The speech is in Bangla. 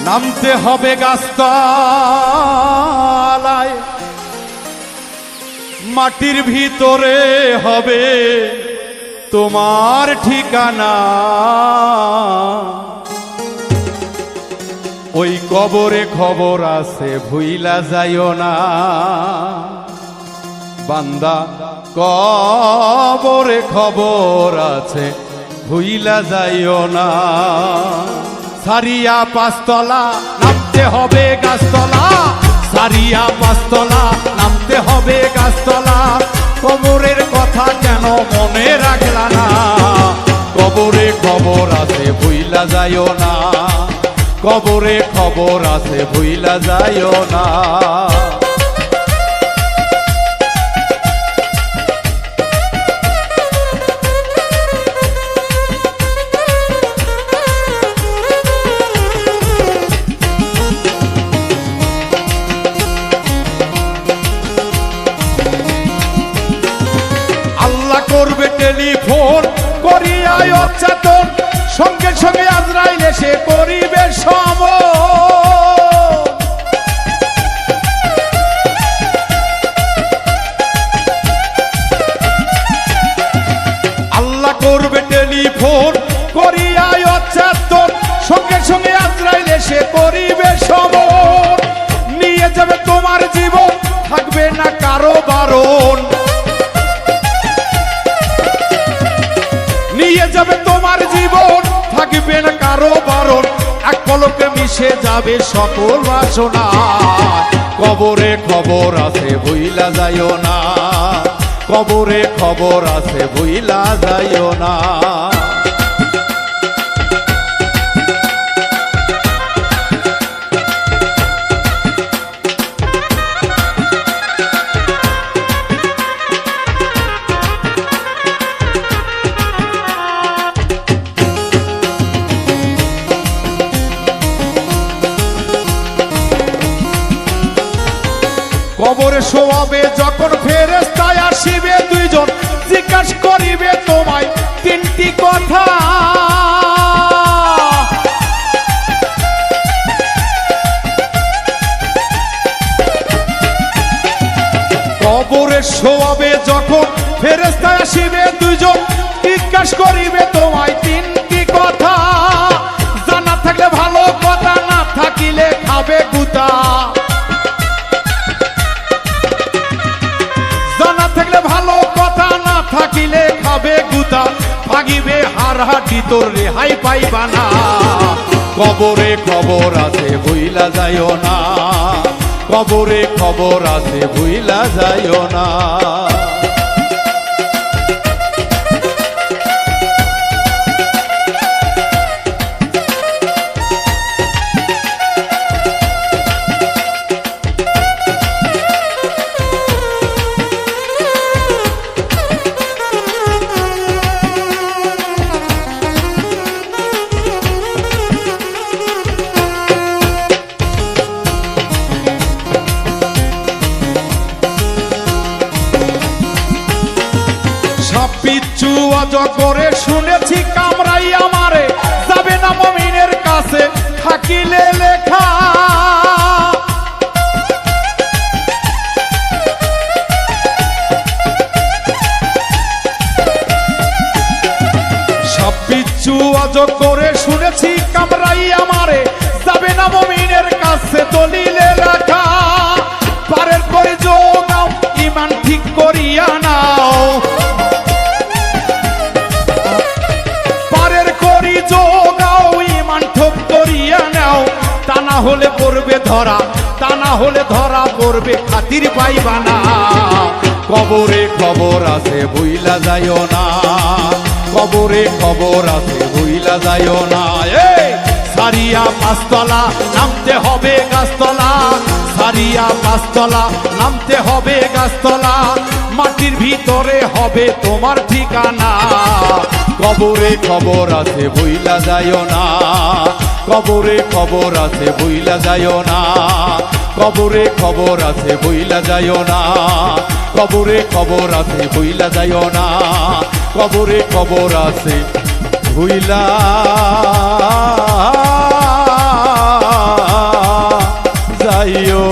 নামতে হবে গাছতলায়, মাটির ভিতরে হবে তোমার ঠিকানা। ওই কবরে খবর আছে ভুইলা যাইও না বান্দা, কবরে খবর আছে ভুইলা যাইও না। সারিয়া পাঁচতলা নামতে হবে গাছতলা, সারিয়া পাঁচতলা নামতে হবে গাছতলা। কবরের কথা কেন মনে রাখলা না, কবরে খবর আছে ভুইলা যাইও না, কবরে খবর আছে ভুইলা যাইও না। করবে টেলিফোন করিয়া অচেতন, সঙ্গে সঙ্গে আজরাইল এসে করিবে সমন। আল্লাহ করবে টেলিফোন করিয়া অচেতন, সঙ্গে সঙ্গে আজরাইল এসে করিবে সমন। নিয়ে যাবে তোমার জীবন, থাকবে না কারো বারণ। নিয়ে যাবে তোমার জীবন, থাকবে না কারো বারণ। এক পলকে মিশে যাবে সকল বাসনা। কবরে খবর আছে ভুইলা যাইও না, কবরে খবর আছে ভুইলা যাইও না। কবরে শোয়াবে যখন ফেরেশতায় আসিবে দুইজন, জিজ্ঞাসা করিবে তোমায় তিনটি কথা। কবরে শোয়াবে যখন ফেরেশতায় আসিবে দুইজন, জিজ্ঞাসা করিবে তোমায় তিনটি কথা। জানা থাকলে ভালো কথা, না থাকিলে খাবে গুতা। থাকলে ভালো কথা, না থাকিলে খাবে গুতা। ভাগিবে হাড়হাটি তোর রেহাই পাইবা না। কবরে খবর আছে ভুইলা যাইও না, কবরে খবর আছে ভুইলা যাইও না। পিচ্ছু অজগরে শুনেছি কামড়াই আমারে, যাবে না মুমিনের কাছে থাকিলে লেখা। সব পিচ্ছু অজগরে শুনেছি কামড়াই আমারে, যাবে না মুমিনের কাছে দলিলে লেখা। পারের করে যোগাও ঈমান ঠিক করিয়া নাও, যোগাও ঈমান ঠিক করিয়া নাও। তা না হলে পড়বে ধরা, তা না হলে ধরা পড়বে, খাতির পাইবা না। কবরে খবর আছে ভুইলা যাইও না, কবরে খবর আছে ভুইলা যাইও না। এই সারিয়া পাঁচতলা নামতে হবে গাছতলা, সারিয়া পাঁচতলা নামতে হবে গাছতলা। মাটির ভিতরে হবে তোমার ঠিকানা। কবরে খবর আছে ভুইলা যাইও না, কবরে খবর আছে ভুইলা যাইও না, কবরে খবর আছে ভুইলা যাইও না, কবরে খবর আছে ভুইলা যাইও না, কবরে খবর আছে ভুইলা যাইও